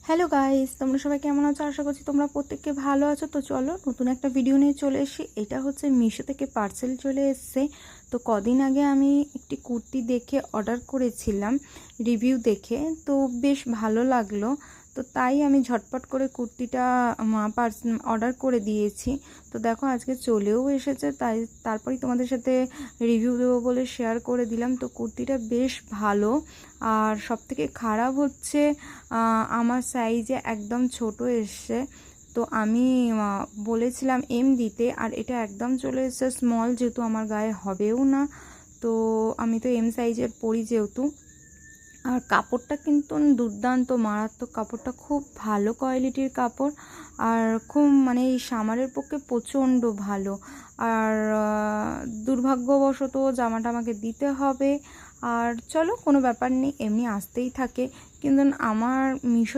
Hello guys, তোমরা সবাই কেমন আছো? আশা করছি তোমরা প্রত্যেককে ভালো আছো। তো চলো নতুন একটা ভিডিও নিয়ে চলে এসেছি। এটা হচ্ছে মিশো থেকে পার্সেল চলে এসেছে। তো কদিন আগে আমি একটি কুর্তি দেখে অর্ডার করেছিলাম, রিভিউ দেখে। তো বেশ ভালো লাগলো, তো তাই আমি ঝটপট করে কুর্তিটা অর্ডার করে দিয়েছি। তো দেখো আজকে চলেও এসেছে, তাই তারপরেই তোমাদের সাথে রিভিউ দেবো বলে শেয়ার করে দিলাম। তো কুর্তিটা বেশ ভালো, আর সবথেকে খারাপ হচ্ছে আমার সাইজে একদম ছোট এসছে। তো আমি বলেছিলাম এম দিতে, আর এটা একদম চলে এসছে স্মল, যেহেতু আমার গায়ে হবেও না। তো আমি তো এম সাইজের পরি যেহেতু। আর কাপড়টা কিন্তু দুর্দান্ত, মারাত্মক কাপড়টা, খুব ভালো কোয়ালিটির কাপড়। আর খুব মানে এই সামারের পক্ষে প্রচণ্ড ভালো। আর দুর্ভাগ্যবশত জামাটা আমাকে দিতে হবে। আর চলো, কোনো ব্যাপার নেই, এমনি আসতেই থাকে। কিন্তু আমার মিশো